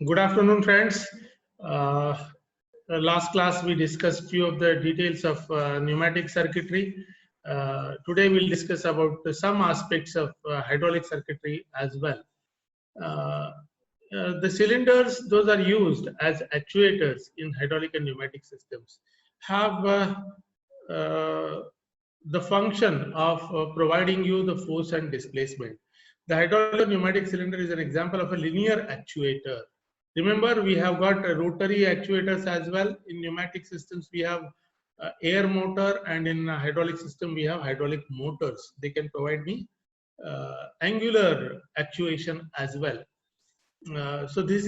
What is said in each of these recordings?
Good afternoon, friends. Uh, Last class we discussed few of the details of pneumatic circuitry. Today we'll discuss about some aspects of hydraulic circuitry as well. The cylinders, those are used as actuators in hydraulic and pneumatic systems, have the function of providing you the force and displacement. The hydraulic and pneumatic cylinder is an example of a linear actuator. Remember, we have got rotary actuators as well. In pneumatic systems, we have air motor, and in hydraulic system, we have hydraulic motors. They can provide me angular actuation as well. So these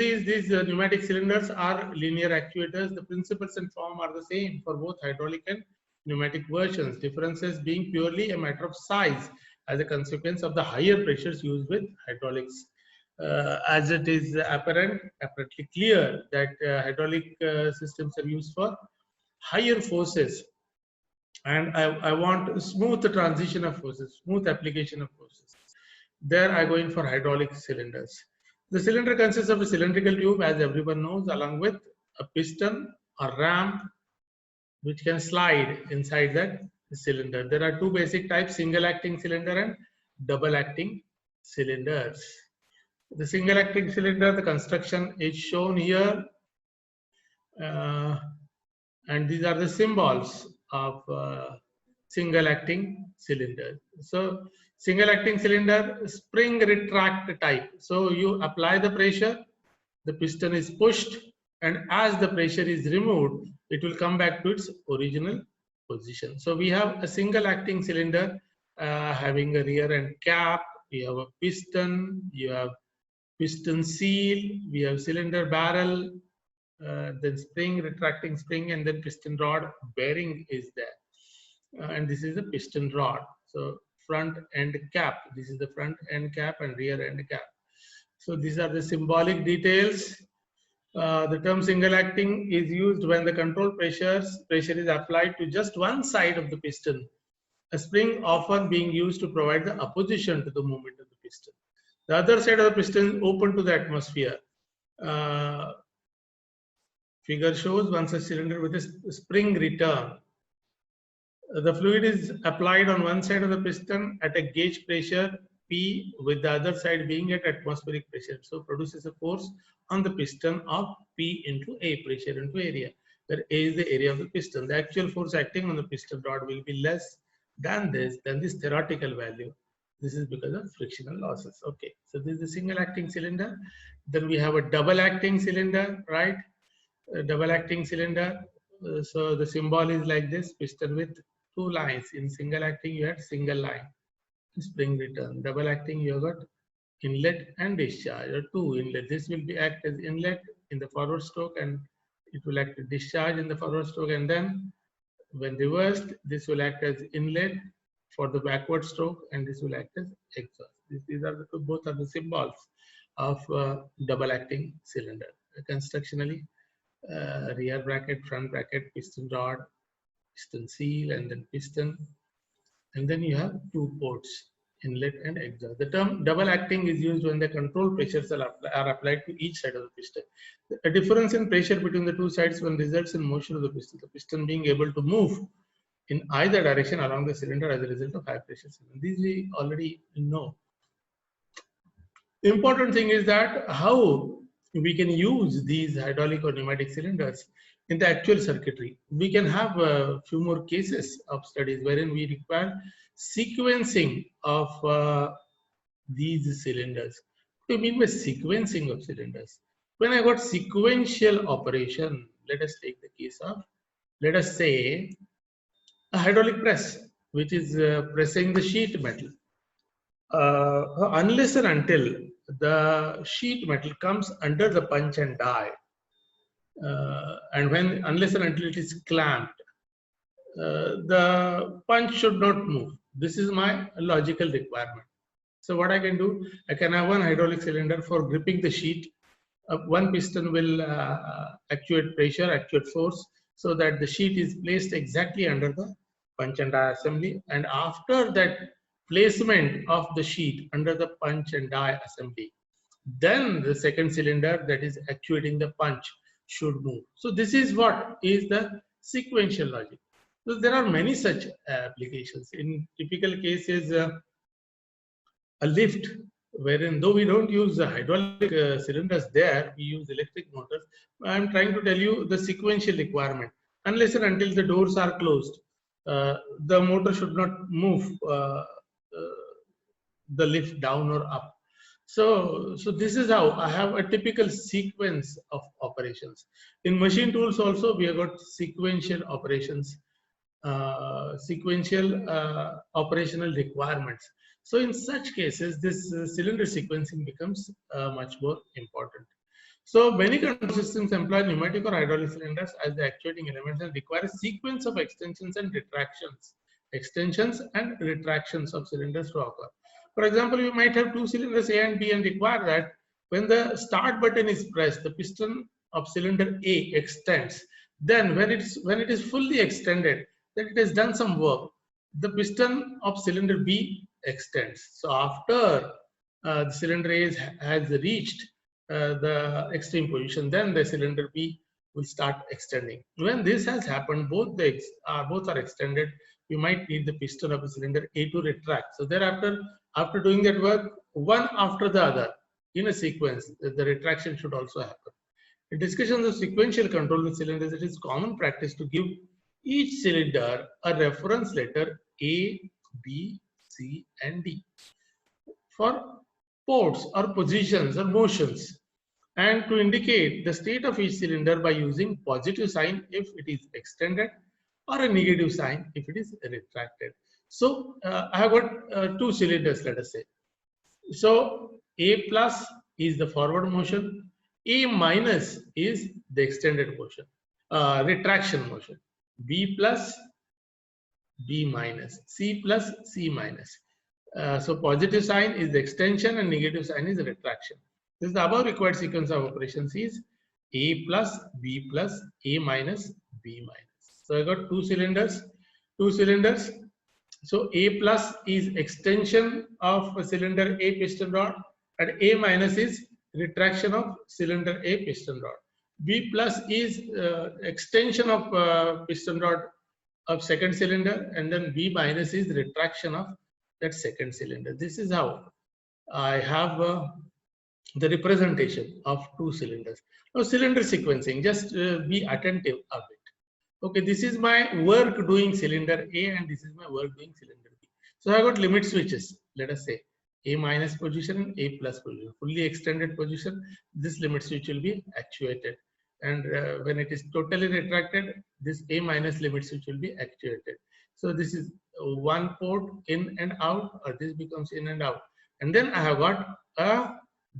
pneumatic cylinders are linear actuators. The principles and form are the same for both hydraulic and pneumatic versions. Differences being purely a matter of size as a consequence of the higher pressures used with hydraulics. As it is apparently clear that hydraulic systems are used for higher forces, and I want smooth transition of forces, smooth application of forces. There I go in for hydraulic cylinders. The cylinder consists of a cylindrical tube, as everyone knows, along with a piston or ram which can slide inside that cylinder. There are two basic types: single acting cylinder and double acting cylinders. The single acting cylinder, the construction is shown here, and these are the symbols of single acting cylinder. So single acting cylinder, spring retract type. So you apply the pressure, the piston is pushed, and as the pressure is removed, it will come back to its original position. So we have a single acting cylinder having a rear end cap. We have a piston, you have piston seal, we have cylinder barrel, then spring, retracting spring, and then piston rod bearing is there. And this is the piston rod. So front end cap, this is the front end cap and rear end cap. So these are the symbolic details. The term single acting is used when the control pressure is applied to just one side of the piston. A spring often being used to provide the opposition to the movement of the piston. The other side of the piston is open to the atmosphere. Figure shows one such cylinder with a spring return. The fluid is applied on one side of the piston at a gauge pressure P, with the other side being at atmospheric pressure. So produces a force on the piston of P into A, pressure into area, where A is the area of the piston. The actual force acting on the piston rod will be less than this theoretical value. This is because of frictional losses. Okay, so this is the single acting cylinder. Then we have a double acting cylinder, right? A double acting cylinder. So the symbol is like this: piston with two lines. In single acting, you had single line, spring return. Double acting, you have got inlet and discharge, or two inlet. This will be act as inlet in the forward stroke, and it will act as discharge in the forward stroke. And then when reversed, this will act as inlet for the backward stroke, and this will act as exhaust. These are the two, both are the symbols of double acting cylinder. Constructionally, rear bracket, front bracket, piston rod, piston seal, and then piston. And then you have two ports, inlet and exhaust. The term double acting is used when the control pressures are applied to each side of the piston. A difference in pressure between the two sides when results in motion of the piston being able to move in either direction along the cylinder as a result of high pressure cylinder. These we already know. The important thing is that how we can use these hydraulic or pneumatic cylinders in the actual circuitry. We can have a few more cases of studies wherein we require sequencing of these cylinders. What do you mean by sequencing of cylinders? When I got sequential operation, let us take the case of, let us say, a hydraulic press, which is pressing the sheet metal. Unless and until the sheet metal comes under the punch and die, and unless and until it is clamped, the punch should not move. This is my logical requirement. So what I can do, I can have one hydraulic cylinder for gripping the sheet. One piston will actuate pressure, actuate force, so that the sheet is placed exactly under the punch and die assembly. And after that placement of the sheet under the punch and die assembly, then the second cylinder that is actuating the punch should move. So this is what is the sequential logic. So there are many such applications. In typical cases, a lift, wherein though we don't use the hydraulic cylinders there, we use electric motors. I'm trying to tell you the sequential requirement. Unless and until the doors are closed, the motor should not move the lift down or up. So this is how I have a typical sequence of operations. In machine tools also, we have got sequential operations, sequential operational requirements. So in such cases, this cylinder sequencing becomes much more important. So many control systems employ pneumatic or hydraulic cylinders as the actuating elements and require a sequence of extensions and retractions. Extensions and retractions of cylinders to occur. For example, you might have two cylinders A and B and require that when the start button is pressed, the piston of cylinder A extends. Then when it is fully extended, then it has done some work. The piston of cylinder B extends. So after the cylinder A has reached the extreme position, then the cylinder B will start extending. When this has happened, both are extended. You might need the piston of the cylinder A to retract. So thereafter, after doing that work, one after the other in a sequence, the retraction should also happen. In discussions of sequential control with cylinders, it is common practice to give each cylinder a reference letter A, B, C, and D for ports or positions or motions, and to indicate the state of each cylinder by using positive sign if it is extended or a negative sign if it is retracted. So I have got two cylinders, let us say. So A plus is the forward motion, A minus is the extended motion, retraction motion, B plus, B minus, C plus, C minus. So positive sign is the extension and negative sign is the retraction. This is the above required sequence of operations is A plus, B plus, A minus, B minus. So I got two cylinders. So A plus is extension of cylinder A piston rod and A minus is retraction of cylinder A piston rod. B plus is extension of piston rod of second cylinder, and then B minus is retraction of that second cylinder. This is how I have the representation of two cylinders. Now cylinder sequencing, just be attentive of it. Okay, this is my work doing cylinder A and this is my work doing cylinder B. So I got limit switches, let us say A minus position and A plus position, fully extended position, this limit switch will be actuated. And when it is totally retracted, this A minus limit switch will be actuated. So this is one port in and out, or this becomes in and out. And then I have got a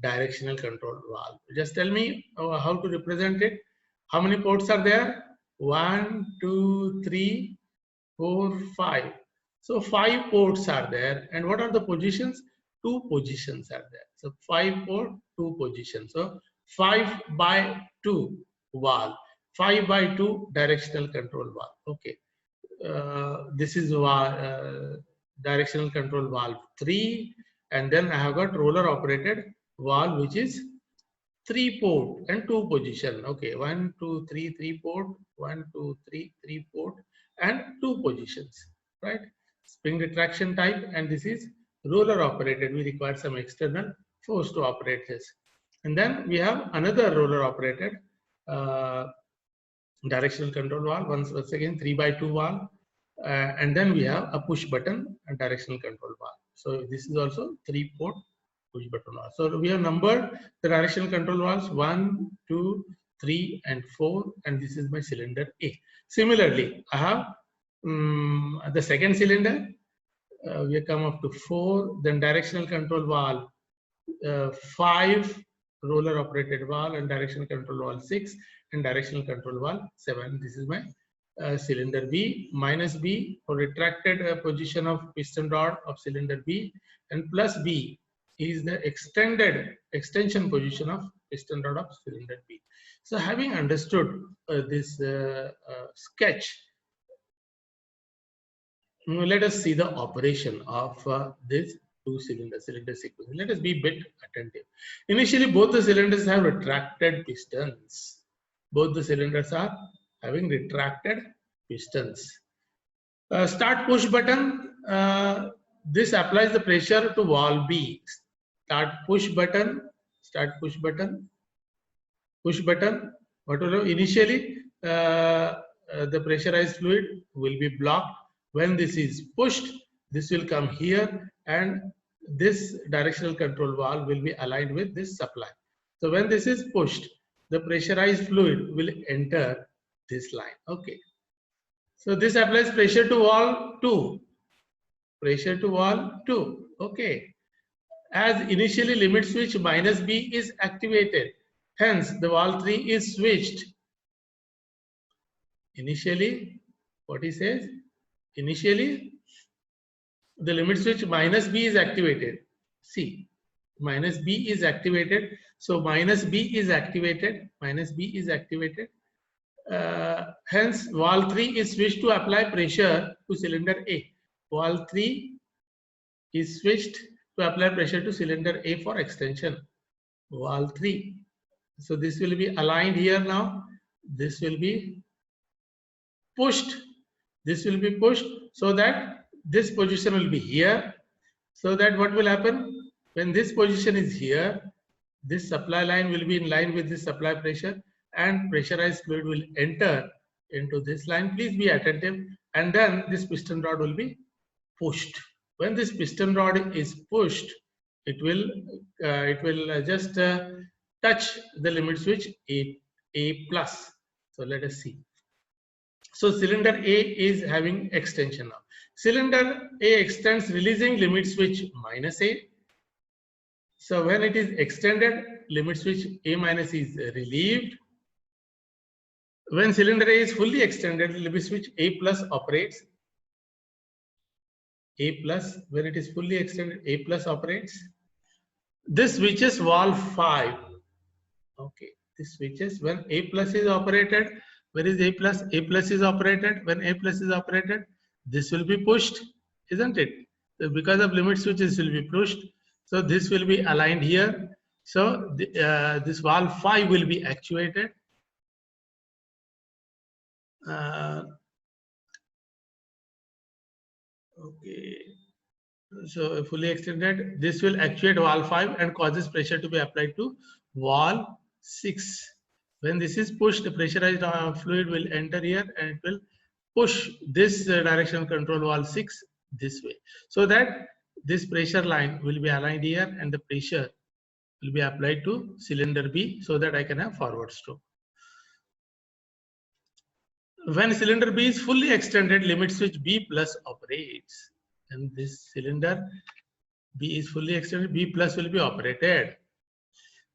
directional control valve. Just tell me how to represent it. How many ports are there? 1, 2, 3, 4, 5. So 5 ports are there. And what are the positions? 2 positions are there. So 5 port, 2 positions. So 5 by 2 valve. 5 by 2 directional control valve. Okay. This is directional control valve 3. And then I have got roller operated valve, which is 3 port and 2 position. Okay, 1, 2, 3, 3 port, 1, 2, 3, 3 port, and 2 positions, right? Spring retraction type, and this is roller operated. We require some external force to operate this. And then we have another roller operated directional control valve, once again 3 by 2 valve, and then we have a push button and directional control valve. So this is also 3 port push button valve. So we have numbered the directional control valves 1, 2, 3, and 4, and this is my cylinder A. Similarly, I have the second cylinder. We have come up to 4, then directional control valve 5, roller operated valve, and directional control valve 6, and directional control valve 7. This is my cylinder B, minus B for retracted position of piston rod of cylinder B, and plus B is the extension position of piston rod of cylinder B. So having understood this sketch, let us see the operation of this two cylinder sequence. Let us be a bit attentive. Initially, both the cylinders have retracted pistons. Both the cylinders are having retracted pistons. Start push button. This applies the pressure to valve B. Start push button. Start push button. Push button. Whatever initially the pressurized fluid will be blocked. When this is pushed, this will come here, and this directional control valve will be aligned with this supply. So when this is pushed, the pressurized fluid will enter this line. Okay. So this applies pressure to valve 2. Pressure to valve 2. Okay. As initially limit switch minus B is activated, hence the valve 3 is switched. Initially, what he says? Initially, the limit switch minus B is activated. See, minus B is activated. So minus B is activated. Minus B is activated. Hence, valve 3 is switched to apply pressure to cylinder A. Valve 3 is switched to apply pressure to cylinder A for extension. Valve 3. So this will be aligned here now. This will be pushed. This will be pushed so that this position will be here. So that what will happen? When this position is here, this supply line will be in line with this supply pressure, and pressurized fluid will enter into this line. Please be attentive. And then this piston rod will be pushed. When this piston rod is pushed, it will just touch the limit switch A plus. So let us see. So cylinder A is having extension now. Cylinder A extends, releasing limit switch minus A. So when it is extended, limit switch A minus is relieved. When cylinder A is fully extended, limit switch A plus operates. A plus, when it is fully extended, A plus operates. This switches valve 5. Okay, this switches when A plus is operated. Where is A plus? A plus is operated. When A plus is operated, this will be pushed, isn't it? So because of limit switch, this will be pushed. So this will be aligned here. So this valve 5 will be actuated. Okay. So fully extended, this will actuate valve 5 and causes pressure to be applied to valve 6. When this is pushed, the pressurized fluid will enter here and it will push this directional control valve 6 this way, so that this pressure line will be aligned here and the pressure will be applied to cylinder B, so that I can have forward stroke. When cylinder B is fully extended, limit switch B plus operates. And this cylinder B is fully extended, B plus will be operated.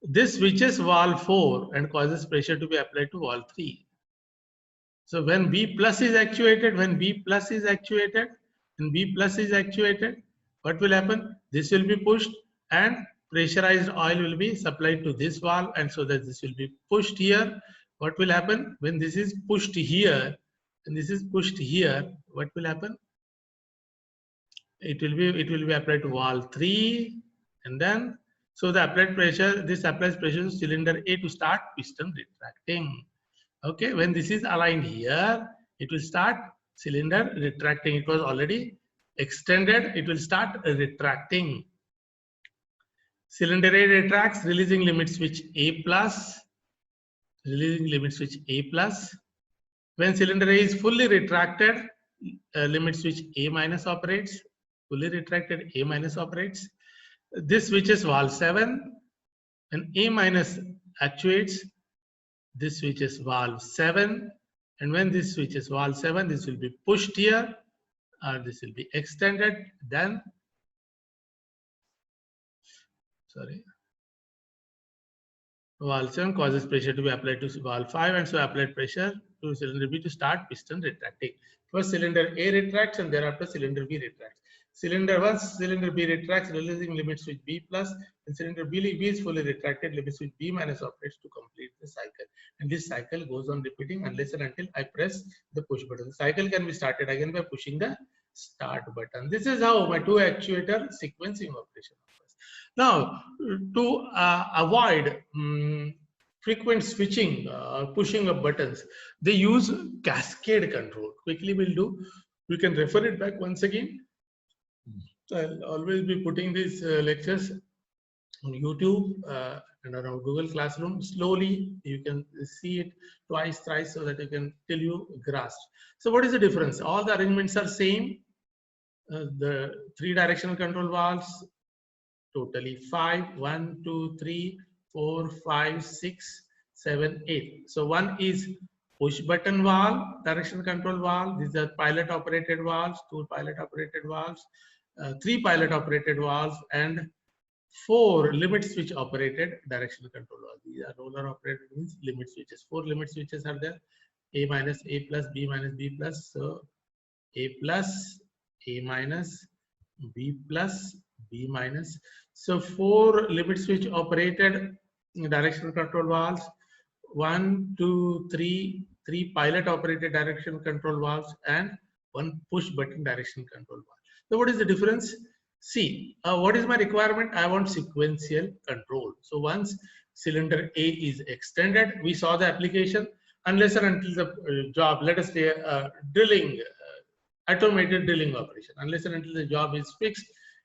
This switches valve 4 and causes pressure to be applied to valve 3. So when B plus is actuated, when B plus is actuated, what will happen? This will be pushed and pressurized oil will be supplied to this valve, and so that this will be pushed here. What will happen? When this is pushed here and this is pushed here, what will happen? It will be applied to valve 3, and then so the applied pressure, this applies pressure to cylinder A to start piston retracting. Okay, when this is aligned here, it will start cylinder retracting. It was already extended, it will start retracting. Cylinder A retracts, releasing limit switch A plus. Releasing limit switch A plus. When cylinder A is fully retracted, limit switch A minus operates. Fully retracted, A minus operates. This switches valve 7. When A minus actuates, this switches valve 7. And when this switches valve 7, this will be pushed here, or this will be extended. Then, valve 7 causes pressure to be applied to valve 5, and so applied pressure to cylinder B to start piston retracting. First cylinder A retracts and thereafter cylinder B retracts. Once cylinder B retracts, releasing limit switch B plus, and cylinder B is fully retracted, limit switch B minus operates to complete the cycle. And this cycle goes on repeating unless and until I press the push button. The cycle can be started again by pushing the start button. This is how my two actuator sequencing operation occurs. Now, to avoid frequent switching, pushing of buttons, they use cascade control. Quickly we'll do. We can refer it back once again. I'll always be putting these lectures on YouTube and around Google Classroom. Slowly, you can see it twice, thrice, so that you can till you grasp. So what is the difference? All the arrangements are same. The 3 directional control valves, totally 5, 1, 2, 3, 4, 5, 6, 7, 8. So one is push button valve, directional control valve. These are pilot operated valves, 2 pilot operated valves, 3 pilot operated valves, and 4 limit switch operated directional control valves. These are roller operated means limit switches. 4 limit switches are there. A minus, A plus, B minus, B plus. So A plus, A minus, B plus, B minus. So 4 limit switch operated directional control valves. 1, 2, 3, 3 pilot operated directional control valves, and 1 push button directional control valve. So what is the difference? See, what is my requirement? I want sequential control. So once cylinder A is extended, we saw the application. Unless and until the job, let us say drilling, automated drilling operation. Unless and until the job is fixed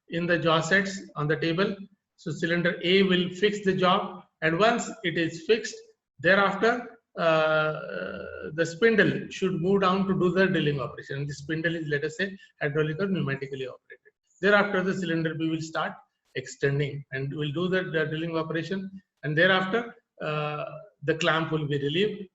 in the jaw sets on the table, so cylinder A will fix the job, and once it is fixed, thereafter the spindle should move down to do the drilling operation. The spindle is, let us say, hydraulic or pneumatically operated. Thereafter, the cylinder B will start extending and will do the drilling operation, and thereafter the clamp will be relieved,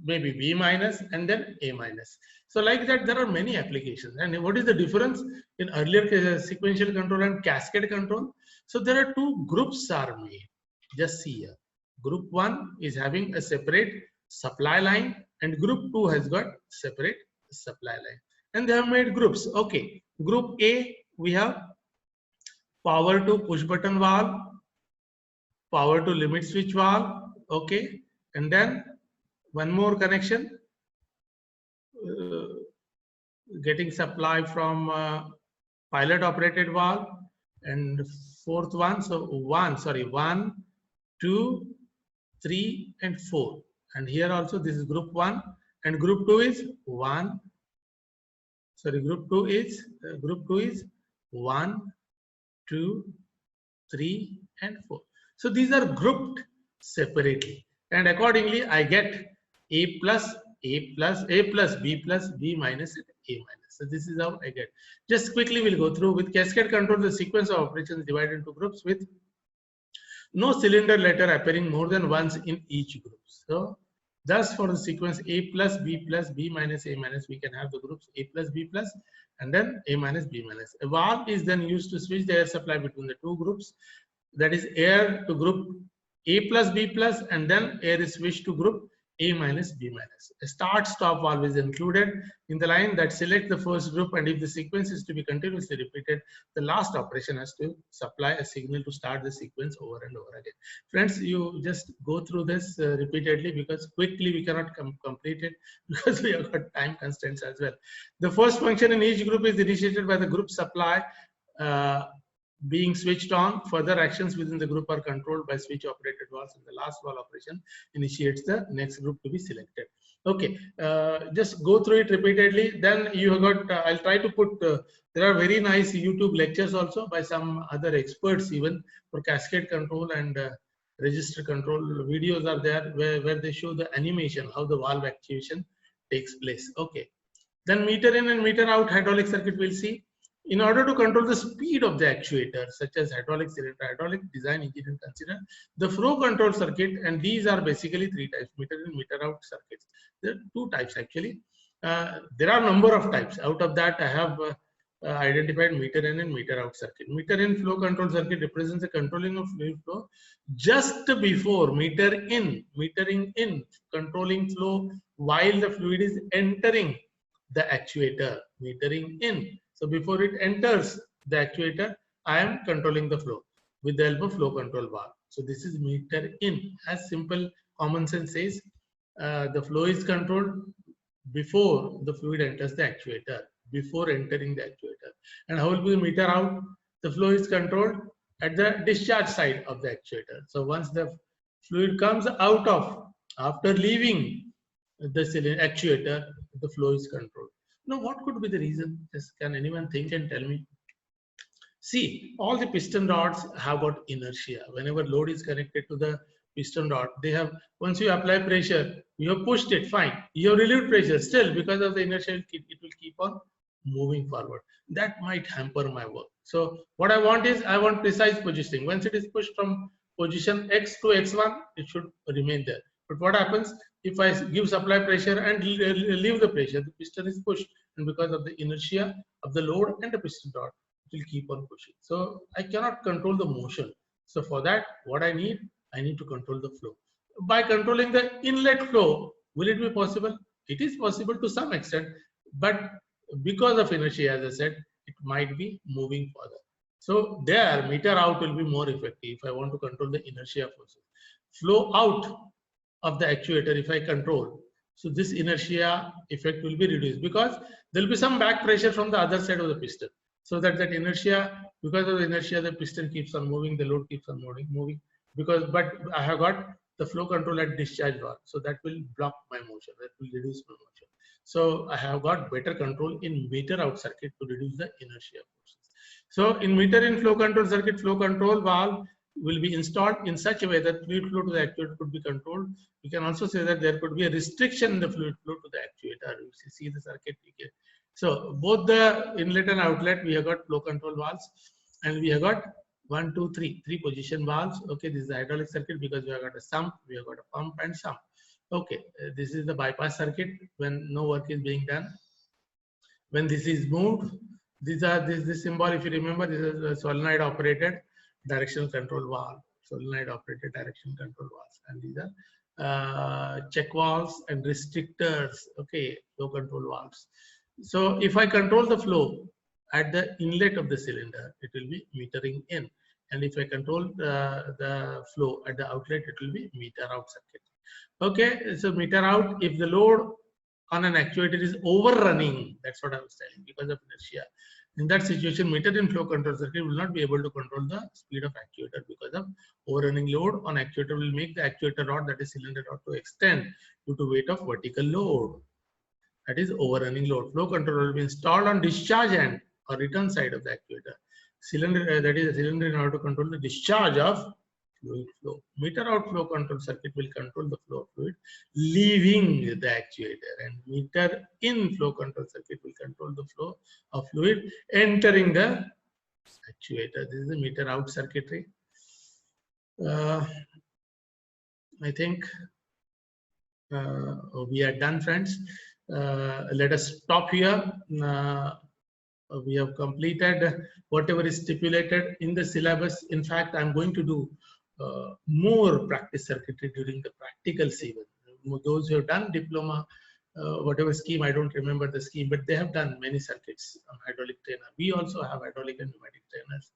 maybe B minus and then A minus. So like that, there are many applications. And what is the difference in earlier sequential control and cascade control? So there are 2 groups are made. Just see here. Group 1 is having a separate supply line, and group 2 has got separate supply line. And they have made groups. Okay. Group A, we have power to push button valve, power to limit switch valve. Okay. And then one more connection, getting supply from pilot operated valve, and 4th one. So 1, 2, 3, and 4. And here also this is group 1, and group 2 is 1. Sorry, group 2 is 1, 2, 3, and 4. So these are grouped separately, and accordingly I get A plus, A plus, A plus, B plus, B minus, and A minus. So this is how I get. Just quickly we'll go through. With cascade control, the sequence of operations divided into groups with no cylinder letter appearing more than once in each group. So thus for the sequence A plus, B plus, B minus, A minus, we can have the groups A plus, B plus, and then A minus, B minus. A valve is then used to switch the air supply between the 2 groups. That is air to group A plus, B plus, and then air is switched to group A minus, B minus. A start-stop valve is included in the line that selects the first group, and if the sequence is to be continuously repeated, the last operation has to supply a signal to start the sequence over and over again. Friends, you just go through this repeatedly, because quickly we cannot complete it because we have got time constraints as well. The first function in each group is initiated by the group supply being switched on. Further actions within the group are controlled by switch operated valves, and the last valve operation initiates the next group to be selected. Okay, just go through it repeatedly. Then you have got, I'll try to put, there are very nice YouTube lectures also by some other experts even for cascade control and register control. Videos are there where they show the animation, how the valve actuation takes place. Okay, then meter in and meter out hydraulic circuit we'll see. In order to control the speed of the actuator, such as hydraulic cylinder, hydraulic design engineer consider the flow control circuit, and these are basically 3 types: meter in, meter out circuits. There are 2 types actually. There are number of types. Out of that, I have identified meter in and meter out circuit. Meter in flow control circuit represents the controlling of fluid flow just before metering in, controlling flow while the fluid is entering the actuator. Metering in. So before it enters the actuator, I am controlling the flow with the help of flow control valve. So this is meter in. As simple common sense says, the flow is controlled before the fluid enters the actuator. before entering the actuator. And how will be the meter out? The flow is controlled at the discharge side of the actuator. So once the fluid comes out of, after leaving the cylinder actuator, the flow is controlled. Now, what could be the reason? Can anyone think and tell me? See, all the piston rods have got inertia. Whenever load is connected to the piston rod, they have, once you apply pressure, you have pushed it, fine. You have relieved pressure, still because of the inertia, it will keep on moving forward. That might hamper my work. So what I want is, I want precise positioning. Once it is pushed from position X to X1, it should remain there. But what happens if I give supply pressure and leave the pressure? The piston is pushed, and because of the inertia of the load and the piston rod, will keep on pushing. So I cannot control the motion. So for that, what I need to control the flow. By controlling the inlet flow, will it be possible? It is possible to some extent, but because of inertia, as I said, it might be moving further. So there, meter out will be more effective if I want to control the inertia forces. Flow out of the actuator, if I control, so this inertia effect will be reduced because there will be some back pressure from the other side of the piston. So that inertia, because of the inertia, the piston keeps on moving, the load keeps on moving. But I have got the flow control at discharge valve, so that will block my motion, that will reduce my motion. So I have got better control in meter out circuit to reduce the inertia forces. So in meter in flow control circuit, flow control valve will be installed in such a way that fluid flow to the actuator could be controlled. We can also say that there could be a restriction in the fluid flow to the actuator. You see the circuit. So both the inlet and outlet, we have got flow control valves, and we have got 1, 2, 3 position valves. Okay, this is the hydraulic circuit because we have got a sump, we have got a pump and sump. Okay, this is the bypass circuit when no work is being done. When this is moved, these are this symbol, if you remember, this is a solenoid operated direction control valve, solenoid operated direction control valves, and these are check valves and restrictors. Okay, flow control valves. So if I control the flow at the inlet of the cylinder, it will be metering in, and if I control the flow at the outlet, it will be meter out circuit. Okay, so meter out, if the load on an actuator is overrunning, that's what I was telling, because of inertia. In that situation, meter in flow control circuit will not be able to control the speed of actuator because of overrunning load on actuator will make the actuator rod, that is cylinder rod, to extend due to weight of vertical load. That is overrunning load. Flow control will be installed on discharge end or return side of the actuator. Cylinder, that is a cylinder, in order to control the discharge of fluid flow. Meter out flow control circuit will control the flow of fluid leaving the actuator, and meter in flow control circuit will control the flow of fluid entering the actuator. This is the meter out circuitry. I think we are done, friends. Let us stop here. We have completed whatever is stipulated in the syllabus. In fact, I'm going to do more practice circuitry during the practical season. Those who have done diploma, whatever scheme, I don't remember the scheme, but they have done many circuits on hydraulic trainer. We also have hydraulic and pneumatic trainers.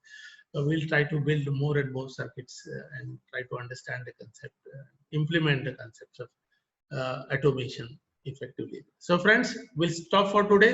We'll try to build more and more circuits and try to understand the concept, implement the concepts of automation effectively. So friends, we'll stop for today.